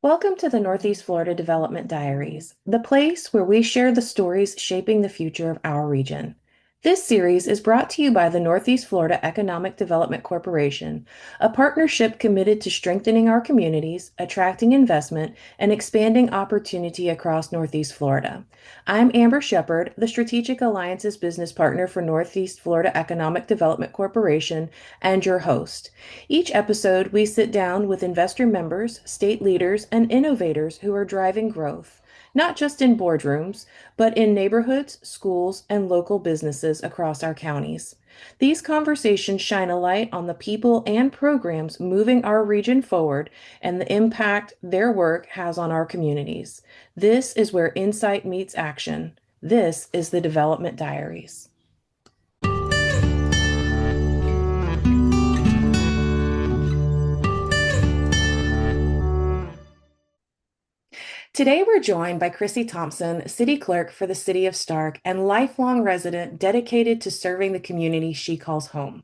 Welcome to the Northeast Florida Development Diaries, the place where we share the stories shaping the future of our region. This series is brought to you by the Northeast Florida Economic Development Corporation, a partnership committed to strengthening our communities, attracting investment, and expanding opportunity across Northeast Florida. I'm Amber Shepard, the Strategic Alliances Business Partner for Northeast Florida Economic Development Corporation, and your host. Each episode, we sit down with investor members, state leaders, and innovators who are driving growth, not just in boardrooms, but in neighborhoods, schools, and local businesses across our counties. These conversations shine a light on the people and programs moving our region forward and the impact their work has on our communities. This is where insight meets action. This is the Development Diaries. Today, we're joined by Chrissy Thompson, City Clerk for the City of Starke and lifelong resident dedicated to serving the community she calls home.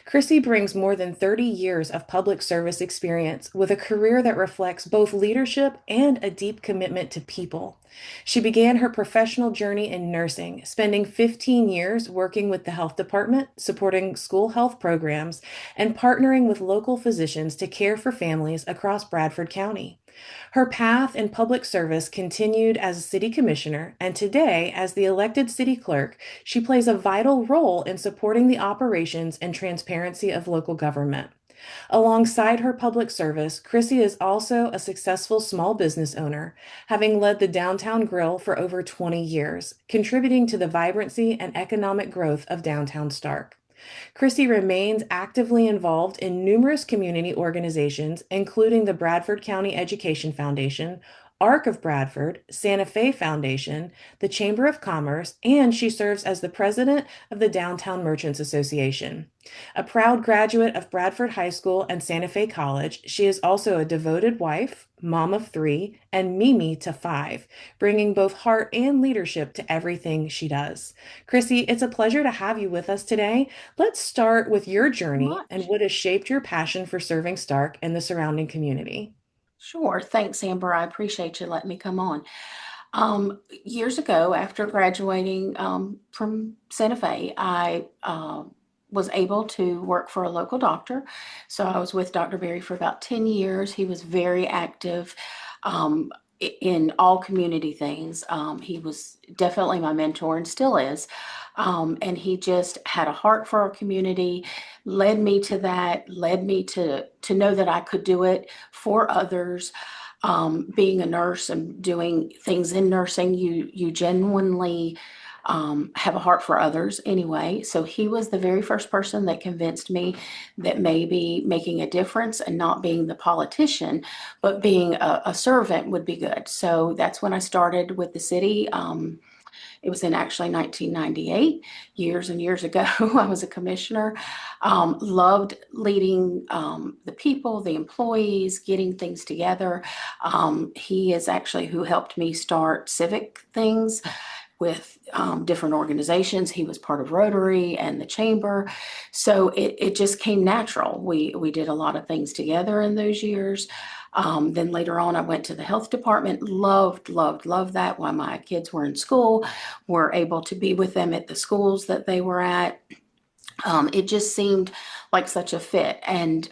Chrissy brings more than 30 years of public service experience with a career that reflects both leadership and a deep commitment to people. She began her professional journey in nursing, spending 15 years working with the health department, supporting school health programs, and partnering with local physicians to care for families across Bradford County. Her path in public service continued as a city commissioner, and today, as the elected city clerk, she plays a vital role in supporting the operations and transparency of local government. Alongside her public service, Chrissy is also a successful small business owner, having led the Downtown Grill for over 20 years, contributing to the vibrancy and economic growth of downtown Starke. Chrissy remains actively involved in numerous community organizations, including the Bradford County Education Foundation, Arc of Bradford, Santa Fe Foundation, the Chamber of Commerce, and she serves as the president of the Downtown Merchants Association. A proud graduate of Bradford High School and Santa Fe College, she is also a devoted wife, mom of three, and Mimi to five, bringing both heart and leadership to everything she does. Chrissy, it's a pleasure to have you with us today. Let's start with your journey and Much. what has shaped your passion for serving Starke and the surrounding community. Sure. Thanks, Amber. I appreciate you letting me come on. Years ago, after graduating from Santa Fe, I was able to work for a local doctor. So I was with Dr. Berry for about 10 years. He was very active um, in all community things. He was definitely my mentor and still is. And he just had a heart for our community, led me to that, led me to know that I could do it for others. Being a nurse and doing things in nursing, you genuinely have a heart for others anyway. So he was the very first person that convinced me that maybe making a difference and not being the politician, but being a servant would be good. So that's when I started with the city. It was in actually 1998, years and years ago. I was a commissioner. Loved leading the people, the employees, getting things together. He is actually who helped me start civic things with different organizations. He was part of Rotary and the Chamber. So it just came natural. We did a lot of things together in those years. Then later on, I went to the health department. Loved that while my kids were in school, were able to be with them at the schools that they were at. It just seemed like such a fit. And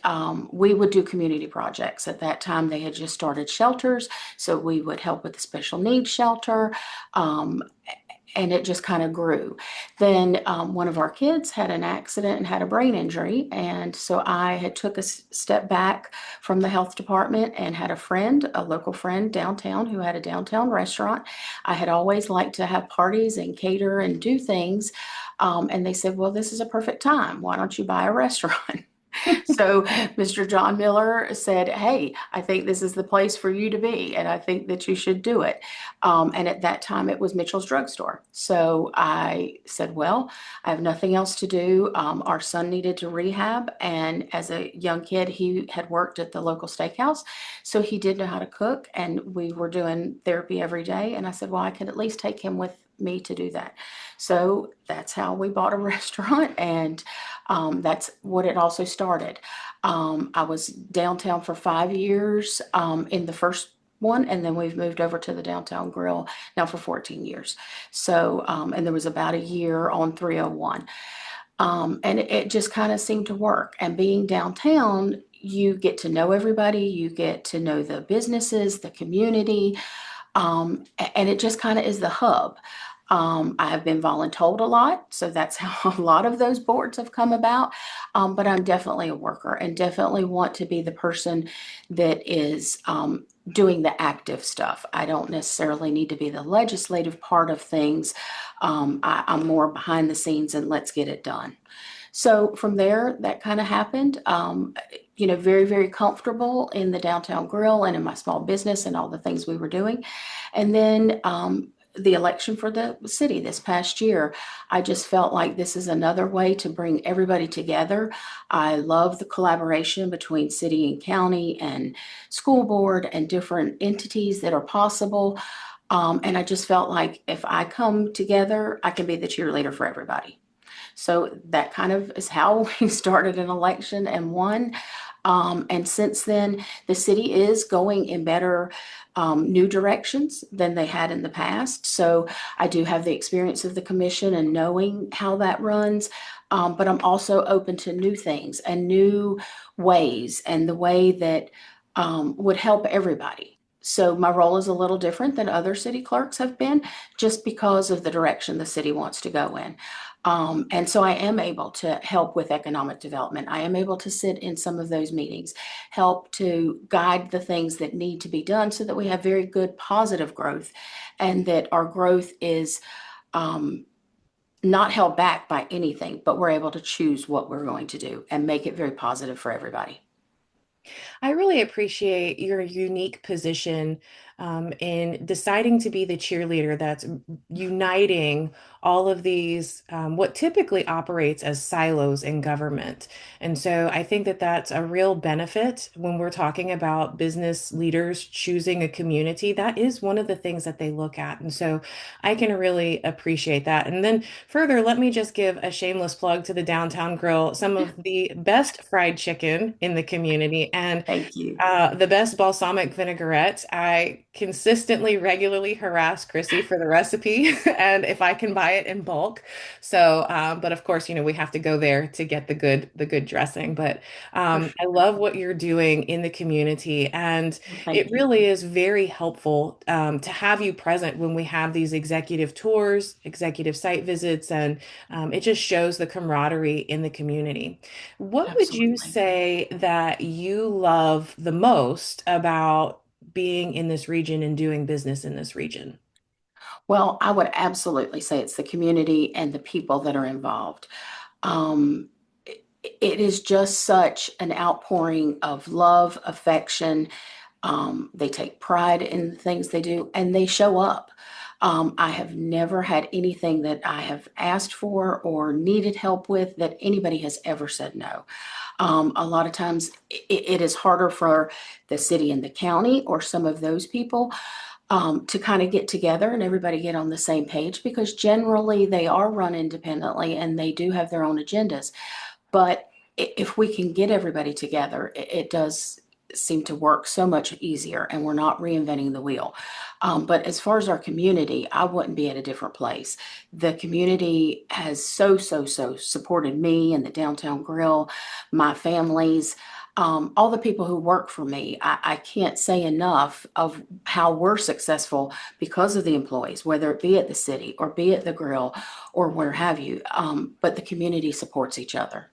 we would do community projects. At that time, they had just started shelters. So we would help with the special needs shelter. Um, and it just kind of grew. Then one of our kids had an accident and had a brain injury, and so I had took a step back from the health department and had a friend, a local friend downtown who had a downtown restaurant. I had always liked to have parties and cater and do things, and they said, "Well, this is a perfect time. Why don't you buy a restaurant?" So Mr. John Miller said, "Hey, I think this is the place for you to be, and I think that you should do it." And at that time, it was Mitchell's Drugstore. So I said, "Well, I have nothing else to do." Our son needed to rehab, and as a young kid, he had worked at the local steakhouse, so he did know how to cook, and we were doing therapy every day. And I said, "Well, I can at least take him with me to do that." So that's how we bought a restaurant, and that's what it also started. I was downtown for 5 years in the first one, and then we've moved over to the Downtown Grill now for 14 years. So, and there was about a year on 301. And it just kind of seemed to work. And being downtown, you get to know everybody, you get to know the businesses, the community, and it just kind of is the hub. I have been voluntold a lot, so that's how a lot of those boards have come about. But I'm definitely a worker and definitely want to be the person that is doing the active stuff. I don't necessarily need to be the legislative part of things. I'm more behind the scenes and let's get it done. So from there, that kind of happened. Very, very comfortable in the Downtown Grill and in my small business and all the things we were doing. And then the election for the city this past year, I just felt like this is another way to bring everybody together. I love the collaboration between city and county and school board and different entities that are possible. And I just felt like if I come together, I can be the cheerleader for everybody. So that kind of is how we started an election and won. And since then, the city is going in better new directions than they had in the past. So I do have the experience of the commission and knowing how that runs. But I'm also open to new things and new ways and the way that would help everybody. So my role is a little different than other city clerks have been just because of the direction the city wants to go in. And so I am able to help with economic development. I am able to sit in some of those meetings, help to guide the things that need to be done so that we have very good positive growth and that our growth is um, not held back by anything, but we're able to choose what we're going to do and make it very positive for everybody. I really appreciate your unique position in deciding to be the cheerleader that's uniting all of these, what typically operates as silos in government. And so I think that that's a real benefit when we're talking about business leaders choosing a community. That is one of the things that they look at. And so I can really appreciate that. And then further, let me just give a shameless plug to the Downtown Grill, some of the best fried chicken in the community. And Thank you. the best balsamic vinaigrette. I consistently, regularly harass Chrissy for the recipe and if I can buy it in bulk. So, but of course, we have to go there to get the good dressing. But For I sure. love what you're doing in the community, and Well, it thank you. really is very helpful to have you present when we have these executive tours, executive site visits, and it just shows the camaraderie in the community. What would you Absolutely. say that you love the most about being in this region and doing business in this region? Well, I would absolutely say it's the community and the people that are involved. Um, it is just such an outpouring of love, affection. They take pride in the things they do and they show up. I have never had anything that I have asked for or needed help with that anybody has ever said no. A lot of times it is harder for the city and the county or some of those people to kind of get together and everybody get on the same page because generally they are run independently and they do have their own agendas. But if we can get everybody together, it does seem to work so much easier and we're not reinventing the wheel. But as far as our community, I wouldn't be at a different place. The community has so supported me and the Downtown Grill, my families. All the people who work for me, I can't say enough of how we're successful because of the employees, whether it be at the city or be at the grill or where have you. But the community supports each other.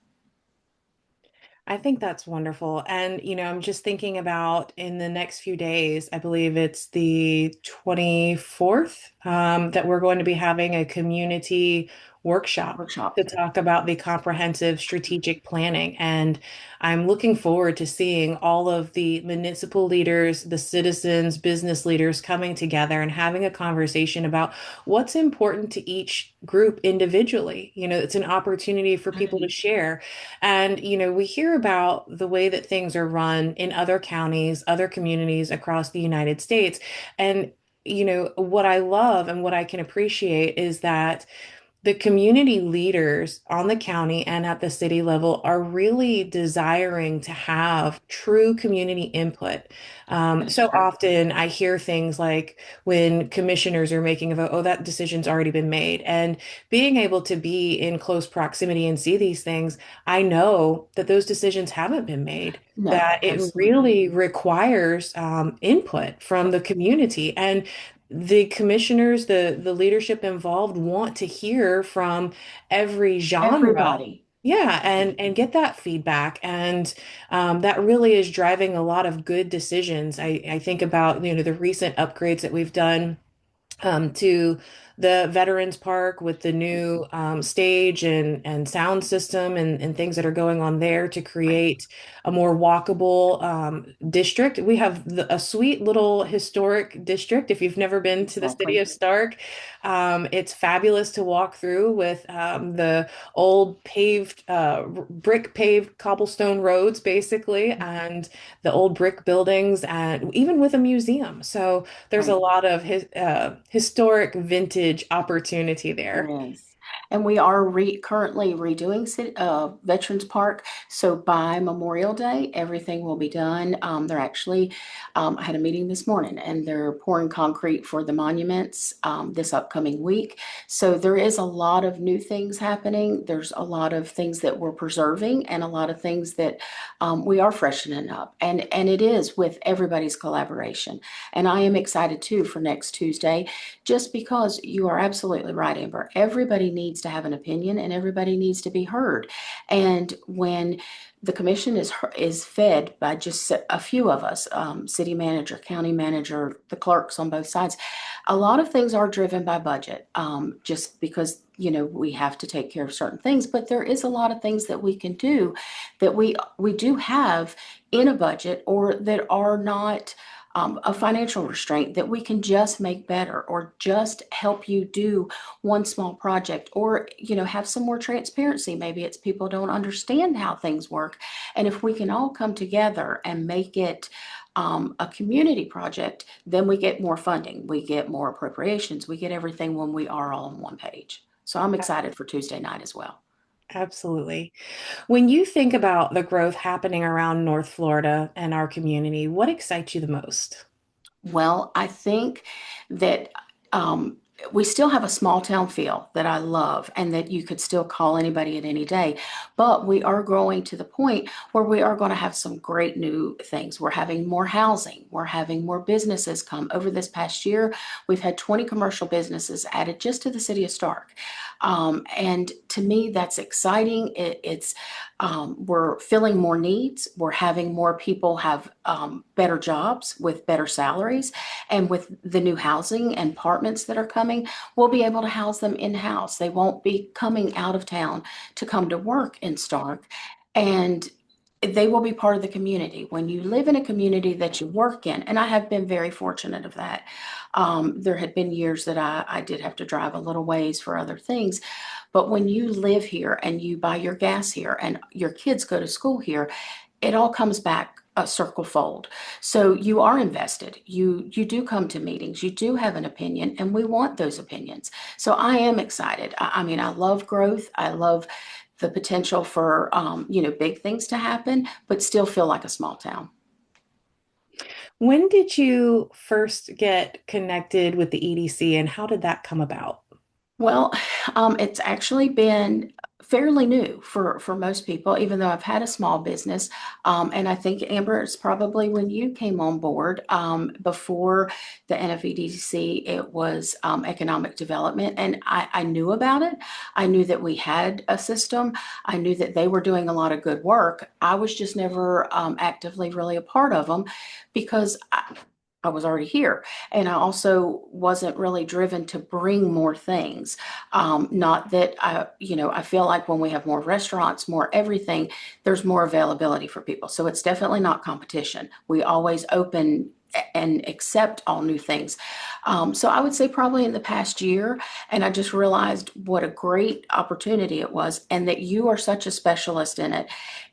I think that's wonderful. And, I'm just thinking about in the next few days, I believe it's the 24th, that we're going to be having a community workshop Workshop. to talk about the comprehensive strategic planning. And I'm looking forward to seeing all of the municipal leaders, the citizens, business leaders coming together and having a conversation about what's important to each group individually. It's an opportunity for people to share. And, we hear about the way that things are run in other counties, other communities across the United States. And, what I love and what I can appreciate is that the community leaders on the county and at the city level are really desiring to have true community input. That's So true. often I hear things like when commissioners are making a vote, oh, that decision's already been made. And being able to be in close proximity and see these things, I know that those decisions haven't been made. No, That it absolutely. really requires input from the community. And the commissioners, the leadership involved want to hear from every genre. Everybody. Yeah, and get that feedback, and that really is driving a lot of good decisions. I think about, the recent upgrades that we've done to the Veterans Park with the new stage and sound system and things that are going on there to Right. create a more walkable district. We have a sweet little historic district. If you've never been to the city Exactly. of Starke, it's fabulous to walk through with the old paved, brick paved cobblestone roads, basically, and the old brick buildings, and even with a museum. So there's a Right. lot of historic vintage opportunity there. There is. And we are currently redoing Veterans Park. So by Memorial Day, everything will be done. They're actually, I had a meeting this morning and they're pouring concrete for the monuments this upcoming week. So there is a lot of new things happening. There's a lot of things that we're preserving and a lot of things that we are freshening up. And it is with everybody's collaboration. And I am excited too for next Tuesday, just because you are absolutely right, Amber. Everybody needs to have an opinion and everybody needs to be heard. And when the commission is fed by just a few of us, city manager, county manager, the clerks on both sides, a lot of things are driven by budget, just because we have to take care of certain things. But there is a lot of things that we can do that we do have in a budget or that are not a financial restraint that we can just make better or just help you do one small project or have some more transparency. Maybe it's people don't understand how things work, and if we can all come together and make it a community project, then we get more funding, we get more appropriations, we get everything when we are all on one page. So I'm excited for Tuesday night as well. Absolutely. When you think about the growth happening around North Florida and our community, what excites you the most? Well, I think that um, we still have a small town feel that I love and that you could still call anybody at any day. But we are growing to the point where we are going to have some great new things. We're having more housing, we're having more businesses come. Over this past year, we've had 20 commercial businesses added just to the city of Starke. And to me, that's exciting. We're filling more needs. We're having more people have better jobs with better salaries. And with the new housing and apartments that are coming, we'll be able to house them in-house. They won't be coming out of town to come to work in Starke. And they will be part of the community. When you live in a community that you work in, and I have been very fortunate of that. There had been years that I did have to drive a little ways for other things. But when you live here and you buy your gas here and your kids go to school here, it all comes back a circle fold. So you are invested. You do come to meetings. You do have an opinion, and we want those opinions. So I am excited. I mean, I love growth. I love the potential for big things to happen, but still feel like a small town. When did you first get connected with the EDC and how did that come about? Well, it's actually been fairly new for most people, even though I've had a small business. And I think, Amber, it's probably when you came on board. Before the NFEDC, it was economic development. And I knew about it. I knew that we had a system. I knew that they were doing a lot of good work. I was just never actively really a part of them because I was already here. And I also wasn't really driven to bring more things. Not that I feel like when we have more restaurants, more everything, there's more availability for people. So it's definitely not competition. We always open and accept all new things. So I would say probably in the past year, and I just realized what a great opportunity it was, and that you are such a specialist in it.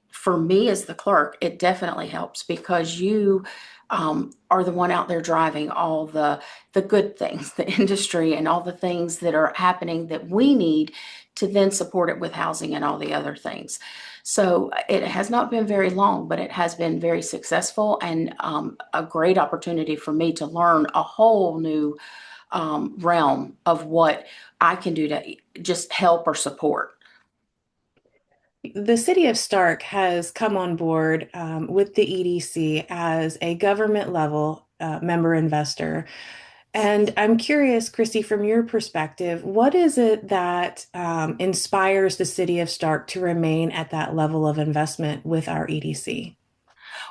For me as the clerk, it definitely helps because you are the one out there driving all the good things, the industry and all the things that are happening that we need to then support it with housing and all the other things. So it has not been very long, but it has been very successful and a great opportunity for me to learn a whole new realm of what I can do to just help or support. The City of Starke has come on board with the EDC as a government level member investor. And I'm curious, Christy, from your perspective, what is it that inspires the City of Starke to remain at that level of investment with our EDC?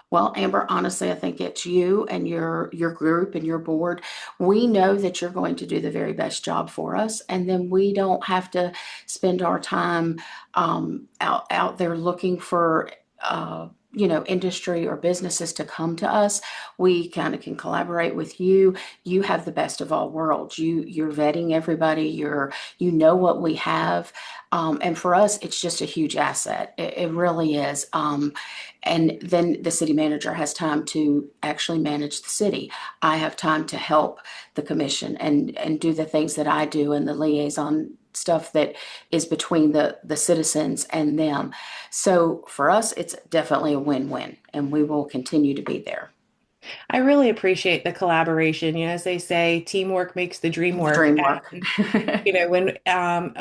Well, Amber, honestly, I think it's you and your group and your board. We know that you're going to do the very best job for us, and then we don't have to spend our time out there looking for industry or businesses to come to us. We kind of can collaborate with you. You have the best of all worlds. You're vetting everybody. You know what we have. And for us, it's just a huge asset. It really is. And then the city manager has time to actually manage the city. I have time to help the commission and do the things that I do and the liaison stuff that is between the citizens and them. So for us, it's definitely a win-win, and we will continue to be there. I really appreciate the collaboration. You know, as they say, teamwork makes the dream The work. dream work. And you know,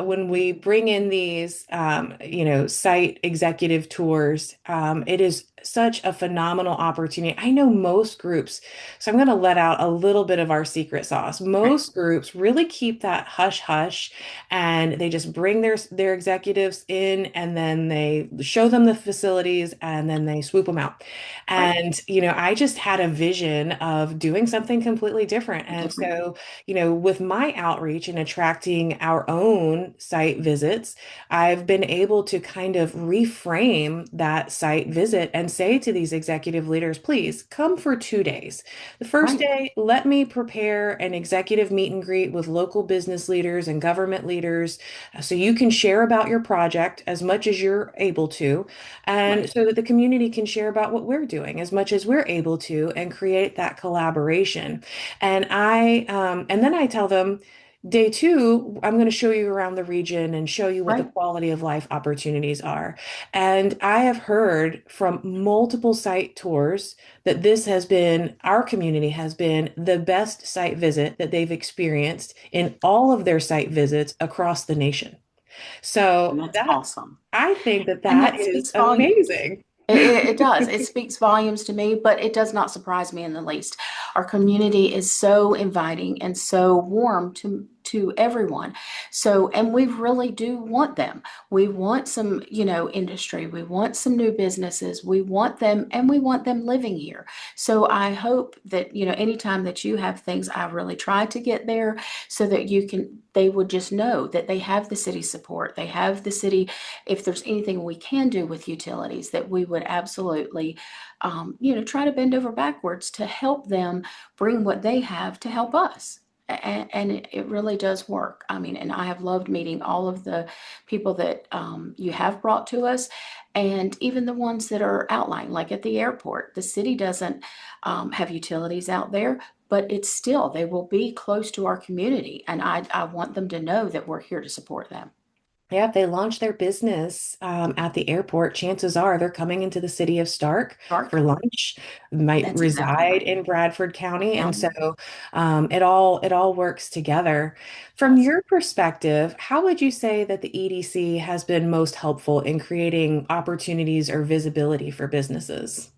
when we bring in these site executive tours, it is such a phenomenal opportunity. I know most groups, so I'm going to let out a little bit of our secret sauce. Most groups really keep that hush hush, and they just bring their executives in, and then they show them the facilities, and then they swoop them out. Right. And I just had a vision of doing something completely different. And Different. so with my outreach and attracting our own site visits, I've been able to kind of reframe that site visit and say to these executive leaders, please come for 2 days. The first Right. day, let me prepare an executive meet and greet with local business leaders and government leaders so you can share about your project as much as you're able to, and Right. so that the community can share about what we're doing as much as we're able to and create that collaboration. And then I tell them, day two, I'm going to show you around the region and show you what the Right. quality of life opportunities are. And I have heard from multiple site tours that our community has been the best site visit that they've experienced in all of their site visits across the nation. And So that's that awesome. I think that And that that is speaks volumes. amazing. It does. It speaks volumes to me, but it does not surprise me in the least. Our community is so inviting and so warm to everyone. So, and we really do want them. We want some, industry. We want some new businesses. We want them, and we want them living here. So I hope that, anytime that you have things, I really try to get there so that they would just know that they have the city support. They have the city, if there's anything we can do with utilities, that we would absolutely, try to bend over backwards to help them bring what they have to help us. And it really does work. I mean, and I have loved meeting all of the people that you have brought to us, and even the ones that are outlying, like at the airport. The city doesn't have utilities out there, but it's still, they will be close to our community. And I want them to know that we're here to support them. Yeah, if they launch their business at the airport, chances are they're coming into the city of Stark for Dark. lunch, might That's exactly reside right. in Bradford County, and so County. it all works together. From Does. your perspective, how would you say that the EDC has been most helpful in creating opportunities or visibility for businesses?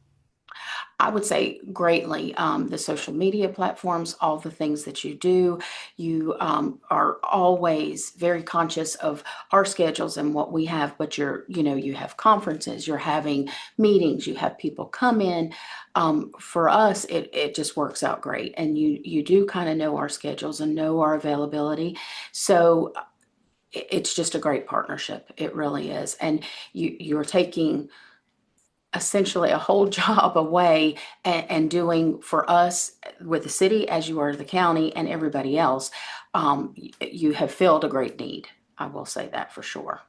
I would say greatly. The social media platforms, all the things that you do, you are always very conscious of our schedules and what we have. But you have conferences, you're having meetings, you have people come in. For us, it just works out great, and you do kind of know our schedules and know our availability. So it's just a great partnership. It really is, and you're taking essentially a whole job away and doing for us with the city as you are the county and everybody else. You have filled a great need. I will say that for sure.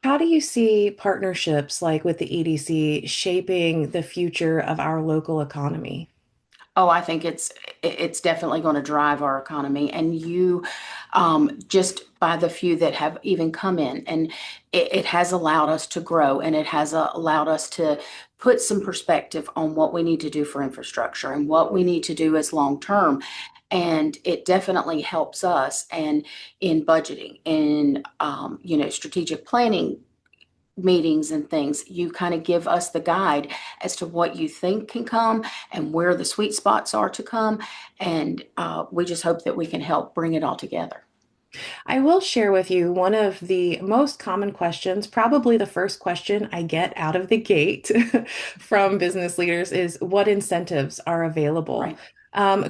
How do you see partnerships like with the EDC shaping the future of our local economy? Oh, I think it's definitely going to drive our economy. And just by the few that have even come in, and it has allowed us to grow, and it has allowed us to put some perspective on what we need to do for infrastructure and what we need to do as long term. And it definitely helps us and in budgeting, in strategic planning meetings and things, you kind of give us the guide as to what you think can come and where the sweet spots are to come. And we just hope that we can help bring it all together. I will share with you one of the most common questions, probably the first question I get out of the gate from business leaders is what incentives are available? Right.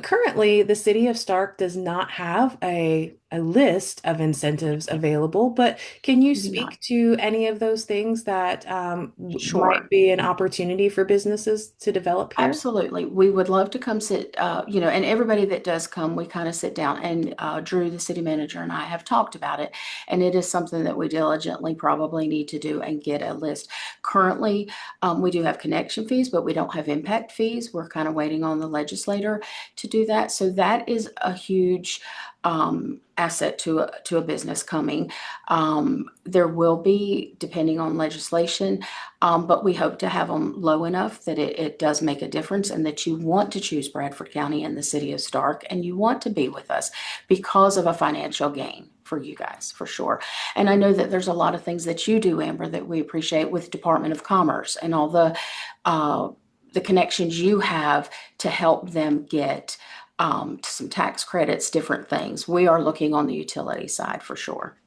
Currently, the City of Starke does not have a list of incentives available, but can you We do not. speak to any of those things that might Sure. be an opportunity for businesses to develop here? Absolutely. We would love to come sit, and everybody that does come, we kind of sit down and Drew, the city manager, and I have talked about it. And it is something that we diligently probably need to do and get a list. Currently, we do have connection fees, but we don't have impact fees. We're kind of waiting on the legislator to do that. So that is a huge asset to a business coming. There will be, depending on legislation, but we hope to have them low enough that it does make a difference and that you want to choose Bradford County and the City of Starke and you want to be with us because of a financial gain for you guys, for sure. And I know that there's a lot of things that you do, Amber, that we appreciate with Department of Commerce and all the connections you have to help them get some tax credits, different things. We are looking on the utility side for sure.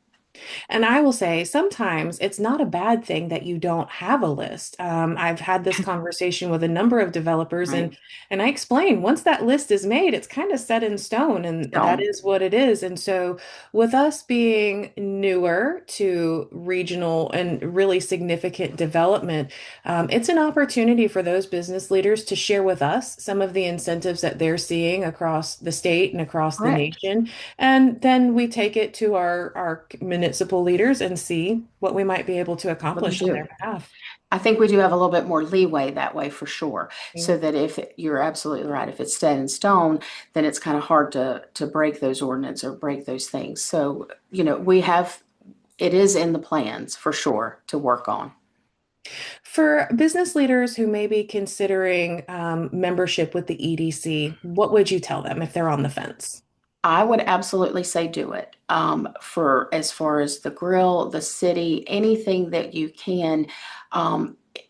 And I will say sometimes it's not a bad thing that you don't have a list. I've had this conversation with a number of developers, Right. and I explain once that list is made, it's kind of set in stone, and that So, is what it is. And so, with us being newer to regional and really significant development, it's an opportunity for those business leaders to share with us some of the incentives that they're seeing across the state and across the correct. nation. And then we take it to our municipal leaders and see what we might be able to What to accomplish on their do. behalf. I think we do have a little bit more leeway that way for sure. So that if you're absolutely right, if it's set in stone, then it's kind of hard to break those ordinance or break those things. So, we have it is in the plans for sure to work on. For business leaders who may be considering membership with the EDC, what would you tell them if they're on the fence? I would absolutely say do it. For as far as the grill, the city, anything that you can,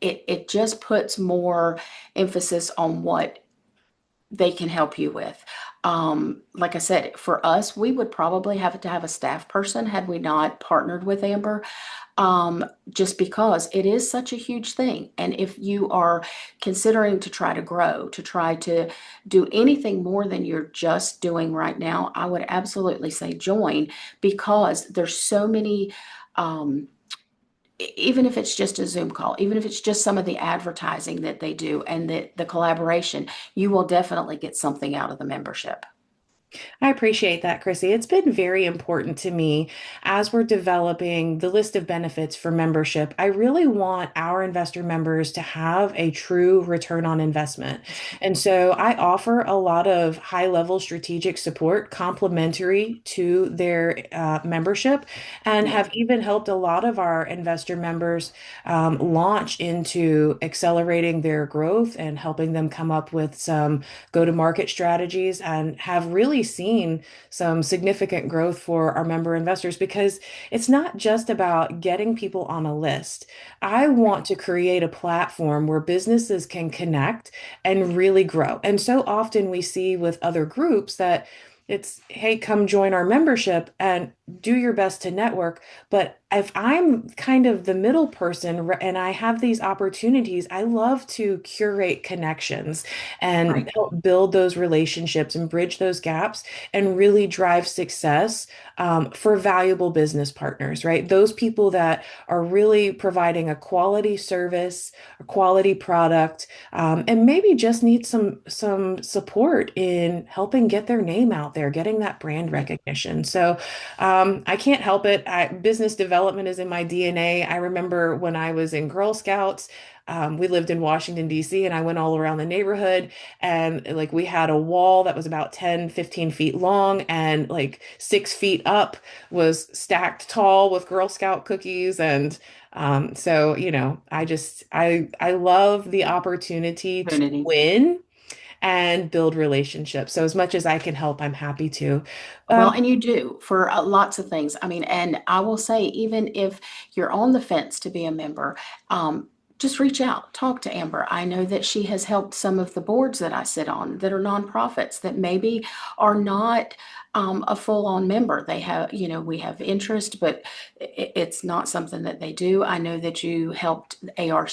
it just puts more emphasis on what they can help you with. Like I said, for us, we would probably have to have a staff person had we not partnered with Amber, just because it is such a huge thing. And if you are considering to try to grow, to try to do anything more than you're just doing right now, I would absolutely say join because there's so many. Um, Even if it's just a Zoom call, even if it's just some of the advertising that they do and the collaboration, you will definitely get something out of the membership. I appreciate that, Chrissy. It's been very important to me as we're developing the list of benefits for membership. I really want our investor members to have a true return on investment. And so I offer a lot of high level strategic support complementary to their membership and Yes, have even helped a lot of our investor members launch into accelerating their growth and helping them come up with some go-to-market strategies and have really seen some significant growth for our member investors because it's not just about getting people on a list. I want to create a platform where businesses can connect and really grow. And so often we see with other groups that it's, hey, come join our membership and do your best to network. But if I'm kind of the middle person and I have these opportunities, I love to curate connections and right. help build those relationships and bridge those gaps and really drive success for valuable business partners, right? Those people that are really providing a quality service, a quality product, and maybe just need some support in helping get their name out there, getting that brand Right. recognition. So I can't help it. Business development development is in my DNA. I remember when I was in Girl Scouts, we lived in Washington, D.C., and I went all around the neighborhood, and like we had a wall that was about 10, 15 feet long, and like 6 feet up was stacked tall with Girl Scout cookies. And so, I love the opportunity to Community. win and build relationships. So as much as I can help, I'm happy to. Well, Um, and you do for lots of things. I mean, and I will say, even if you're on the fence to be a member, um, just reach out, talk to Amber. I know that she has helped some of the boards that I sit on that are nonprofits that maybe are not a full-on member. They have, we have interest, but it's not something that they do. I know that you helped ARC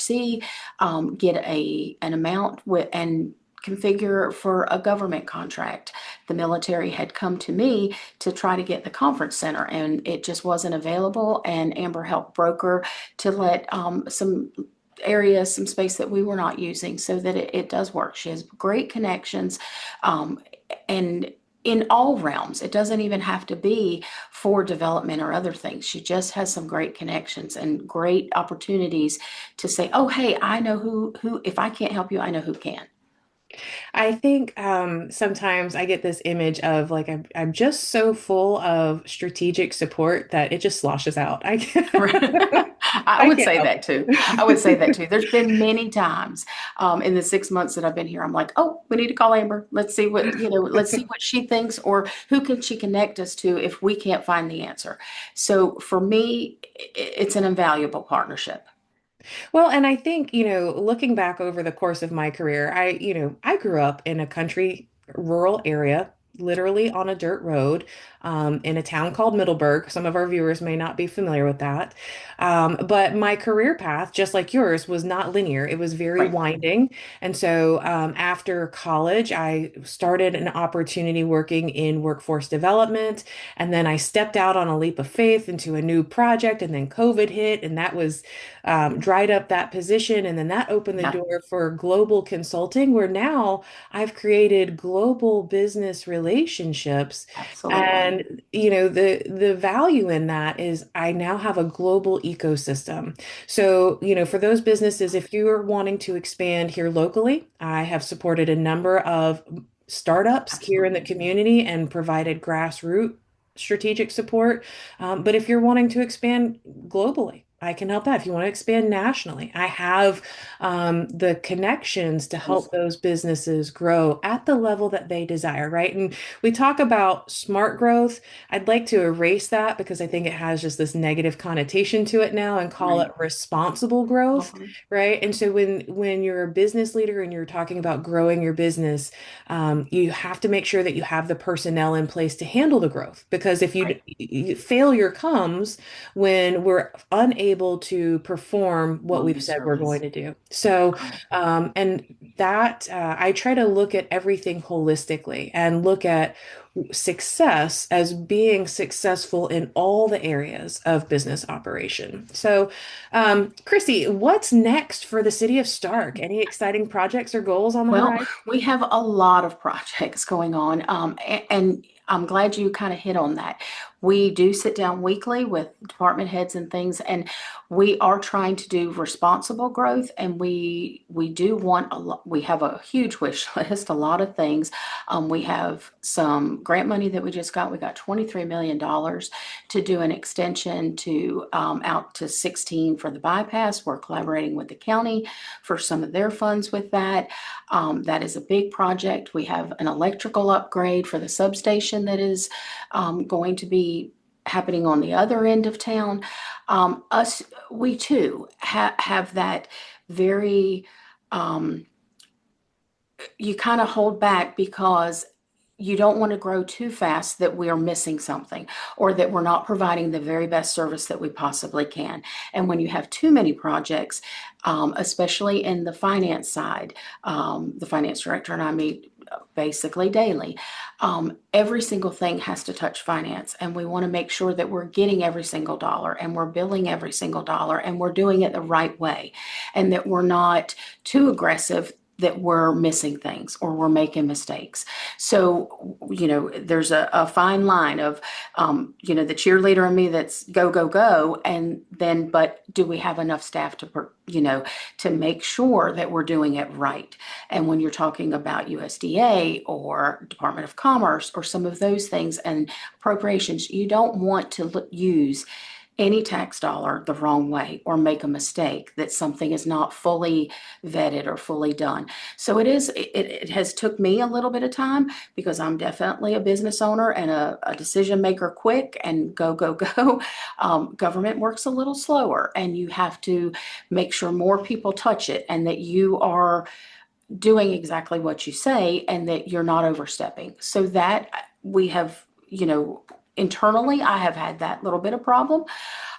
get an amount with and configure for a government contract. The military had come to me to try to get the conference center, and it just wasn't available. And Amber helped broker to let some areas, some space that we were not using, so that it does work. She has great connections, um, and in all realms. It doesn't even have to be for development or other things. She just has some great connections and great opportunities to say, "Oh, hey, I know who. If I can't help you, I know who can." I think sometimes I get this image of like I'm just so full of strategic support that it just sloshes out. I I I would can't say help that too. I would say that it. too. There's been many times in the 6 months that I've been here. I'm like, oh, we need to call Amber. Let's see what, let's see what she thinks, or who can she connect us to if we can't find the answer. So for me, it's an invaluable partnership. Well, and I think, looking back over the course of my career, I grew up in a country rural area, literally on a dirt road, in a town called Middleburg. Some of our viewers may not be familiar with that. But my career path, just like yours, was not linear. It was very Right. winding. And so, after college, I started an opportunity working in workforce development. And then I stepped out on a leap of faith into a new project, and then COVID hit, and that was dried up that position. And then that opened the Yeah, door for global consulting, where now I've created global business relationships. absolutely. And, the value in that is I now have a global ecosystem. So, for those businesses, if you're wanting to expand here locally, I have supported a number of startups here in the Absolutely. community and provided grassroots strategic support. But if you're wanting to expand globally, I can help that. If you want to expand nationally, I have the connections to help those businesses grow at the level that they desire, right? And we talk about smart growth. I'd like to erase that because I think it has just this negative connotation to it now and call it Right. responsible growth, Mhm. right? And so when you're a business leader and you're talking about growing your business, you have to make sure that you have the personnel in place to handle the growth. Because if Right. failure comes when we're unable to perform what we've Quality said we're going service. to do. So, Correct. and that I try to look at everything holistically and look at success as being successful in all the areas of business operation. So, Chrissy, what's next for the City of Starke? Any exciting projects or goals on the Well, horizon? we have a lot of projects going on, and I'm glad you kind of hit on that. We do sit down weekly with department heads and things, and we are trying to do responsible growth, and we do want a lot. We have a huge wish list, a lot of things. We have some grant money that we just got. We got $23 million to do an extension to out to 16 for the bypass. We're collaborating with the county for some of their funds with that. That is a big project. We have an electrical upgrade for the substation that is going to be happening on the other end of town. We too have that very, um, you kind of hold back because you don't want to grow too fast that we are missing something or that we're not providing the very best service that we possibly can. And when you have too many projects, especially in the finance side, the finance director and I meet basically daily. Every single thing has to touch finance, and we want to make sure that we're getting every single dollar and we're billing every single dollar and we're doing it the right way and that we're not too aggressive that we're missing things or we're making mistakes. So, there's a fine line of, the cheerleader in me that's go, go, go. And then, but do we have enough staff to make sure that we're doing it right? And when you're talking about USDA or Department of Commerce or some of those things and appropriations, you don't want to use any tax dollar the wrong way or make a mistake that something is not fully vetted or fully done. So it has took me a little bit of time because I'm definitely a business owner and a decision maker quick and go, go, go. Government works a little slower, and you have to make sure more people touch it and that you are doing exactly what you say and that you're not overstepping. So that we have, internally, I have had that little bit of problem.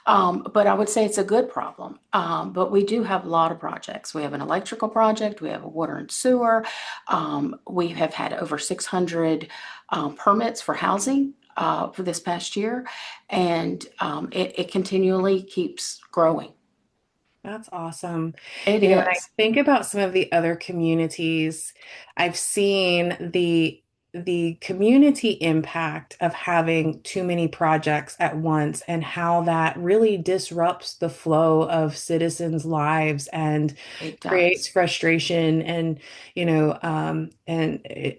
But I would say it's a good problem. But we do have a lot of projects. We have an electrical project, we have a water and sewer. We have had over 600 permits for housing for this past year, and it continually keeps growing. That's awesome. It When I is. think about some of the other communities, I've seen the community impact of having too many projects at once and how that really disrupts the flow of citizens' lives and It creates does. frustration. And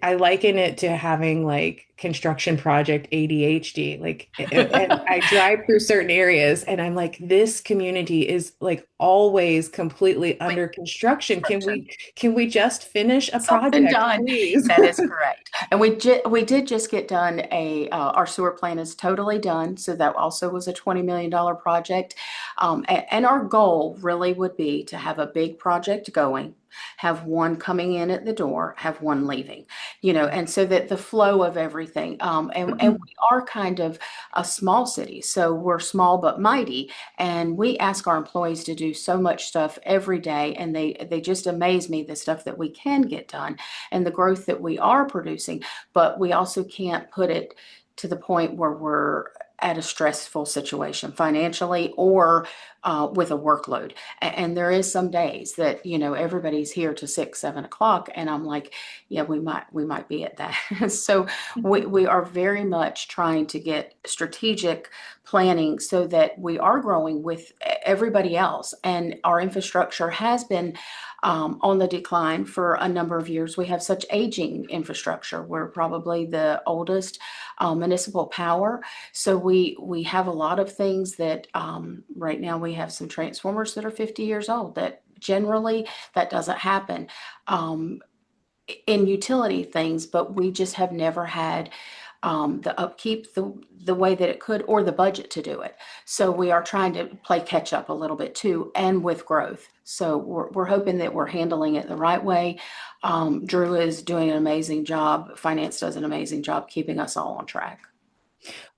I liken it to having like construction project ADHD. Like, and I drive through certain areas and I'm like, this community is like always completely Wait, under construction. Can construction. we just finish a Something project, done. please? That is correct. And we did just get done our sewer plant is totally done. So that also was a $20 million project. And our goal really would be to have a big project going, have one coming in at the door, have one leaving, and so that the flow of everything. And we are kind of a small city. So we're small but mighty. And we ask our employees to do so much stuff every day. And they just amaze me, the stuff that we can get done and the growth that we are producing. But we also can't put it to the point where we're at a stressful situation financially or with a workload. And there is some days that, everybody's here to 6, 7 o'clock. And I'm like, yeah, we might be at that. So we are very much trying to get strategic planning so that we are growing with everybody else. And our infrastructure has been on the decline for a number of years. We have such aging infrastructure. We're probably the oldest municipal power. So we have a lot of things that right now we have some transformers that are 50 years old that generally that doesn't happen in utility things, but we just have never had the upkeep the way that it could or the budget to do it. So we are trying to play catch up a little bit too, and with growth. So we're hoping that we're handling it the right way. Drew is doing an amazing job. Finance does an amazing job keeping us all on track.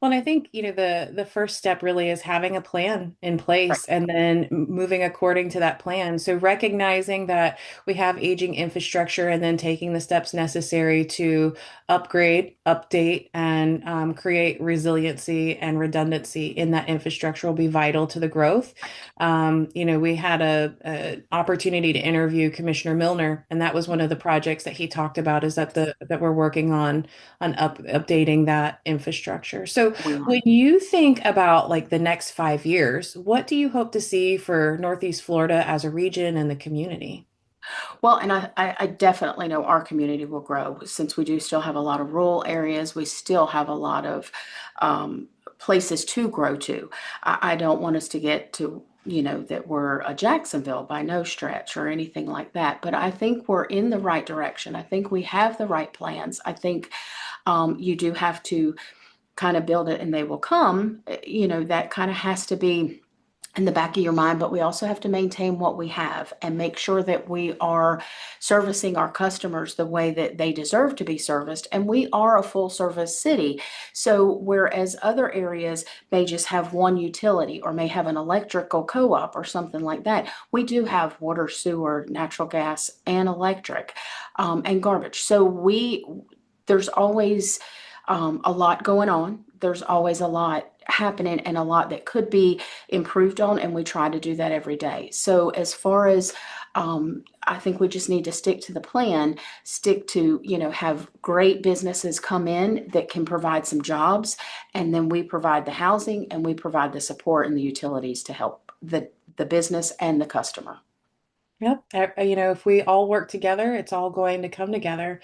Well, and I think, the first step really is having a plan in Right. place and then moving according to that plan. So recognizing that we have aging infrastructure and then taking the steps necessary to upgrade, update, and create resiliency and redundancy in that infrastructure will be vital to the growth. We had a opportunity to interview Commissioner Milner, and that was one of the projects that he talked about is that Yes, that we're working on updating that infrastructure. So we are. when you think about like the next 5 years, what do you hope to see for Northeast Florida as a region and the community? Well, and I definitely know our community will grow since we do still have a lot of rural areas. We still have a lot of places to grow to. I don't want us to get to, that we're a Jacksonville by no stretch or anything like that. But I think we're in the right direction. I think we have the right plans. I think you do have to kind of build it and they will come. That kind of has to be in the back of your mind, but we also have to maintain what we have and make sure that we are servicing our customers the way that they deserve to be serviced. And we are a full service city. So whereas other areas may just have one utility or may have an electrical co-op or something like that, we do have water, sewer, natural gas, and electric, and garbage. So there's always a lot going on. There's always a lot happening and a lot that could be improved on, and we try to do that every day. So as far as I think we just need to stick to the plan, stick to, have great businesses come in that can provide some jobs, and then we provide the housing and we provide the support and the utilities to help the business and the customer. Yep. If we all work together, it's all going to come together.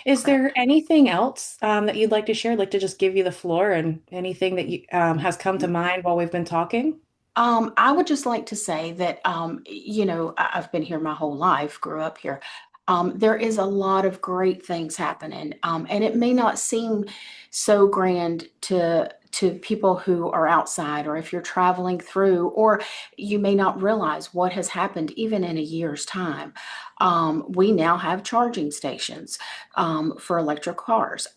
Is there Correct. anything else that you'd like to share? I'd like to just give you the floor and anything that has come to mind while we've been talking. I would just like to say that, I've been here my whole life, grew up here. There is a lot of great things happening, and it may not seem so grand to people who are outside, or if you're traveling through, or you may not realize what has happened even in a year's time. We now have charging stations for electric cars.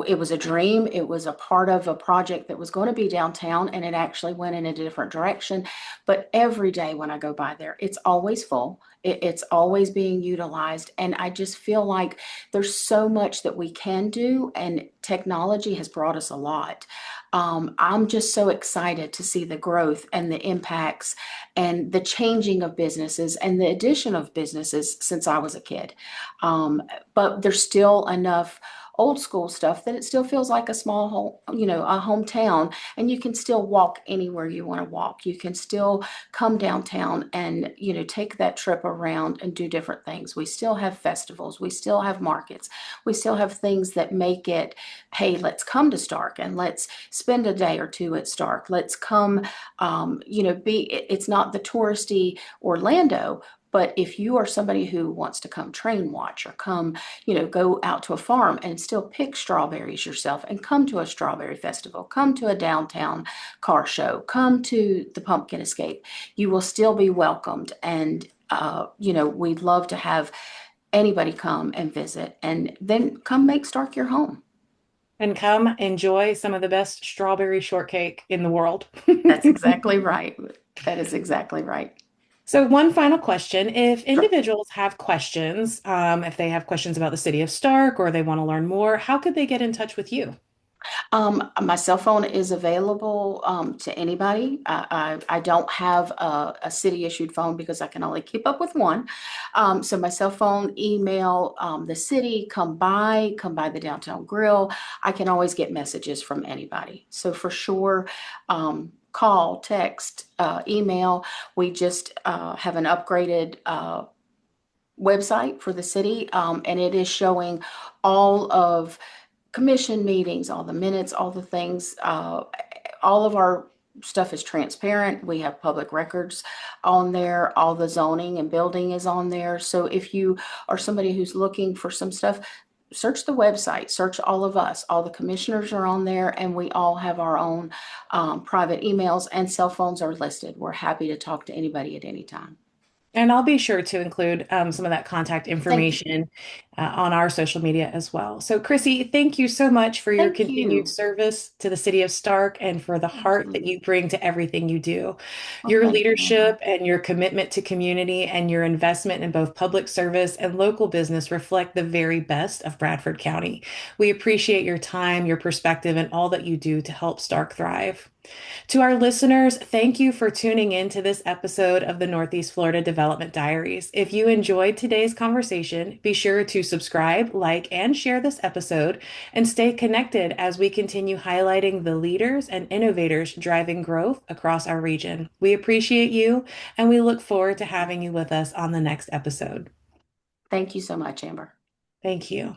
It was a dream. It was a part of a project that was going to be downtown, and it actually went in a different direction. But every day when I go by there, it's always full. It's always being utilized. And I just feel like there's so much that we can do, and technology has brought us a lot. I'm just so excited to see the growth and the impacts and the changing of businesses and the addition of businesses since I was a kid. But there's still enough old school stuff that it still feels like a small home, a hometown, and you can still walk anywhere you want to walk. You can still come downtown and, take that trip around and do different things. We still have festivals, we still have markets, we still have things that make it, hey, let's come to Starke and let's spend a day or two at Starke. Let's come, it's not the touristy Orlando. But if you are somebody who wants to come train watch or come, go out to a farm and still pick strawberries yourself and come to a strawberry festival, come to a downtown car show, come to the pumpkin escape, you will still be welcomed. And, we'd love to have anybody come and visit, and then come make Stark your home. And come enjoy some of the best strawberry shortcake in the world. That's exactly right. That is exactly right. So, one final question. If Sure. individuals have questions, if they have questions about the city of Stark or they want to learn more, how could they get in touch with you? My cell phone is available to anybody. I don't have a city issued phone because I can only keep up with one. So my cell phone, email, the city, come by the downtown grill. I can always get messages from anybody. So for sure, call, text, email. We just have an upgraded website for the city, and it is showing all of commission meetings, all the minutes, all the things. All of our stuff is transparent. We have public records on there. All the zoning and building is on there. So if you are somebody who's looking for some stuff, search the website, search all of us. All the commissioners are on there, and we all have our own private emails, and cell phones are listed. We're happy to talk to anybody at any time. And I'll be sure to include some of that contact Thank you. information on our social media as well. So, Chrissy, thank you so much for your Thank continued you. service to the city of Stark and for the heart that Absolutely. you bring to everything you do. Well, Your thank you, Amber. leadership and your commitment to community and your investment in both public service and local business reflect the very best of Bradford County. We appreciate your time, your perspective, and all that you do to help Stark thrive. To our listeners, thank you for tuning in to this episode of the Northeast Florida Development Diaries. If you enjoyed today's conversation, be sure to subscribe, like, and share this episode, and stay connected as we continue highlighting the leaders and innovators driving growth across our region. We appreciate you, and we look forward to having you with us on the next episode. Thank you so much, Amber. Thank you.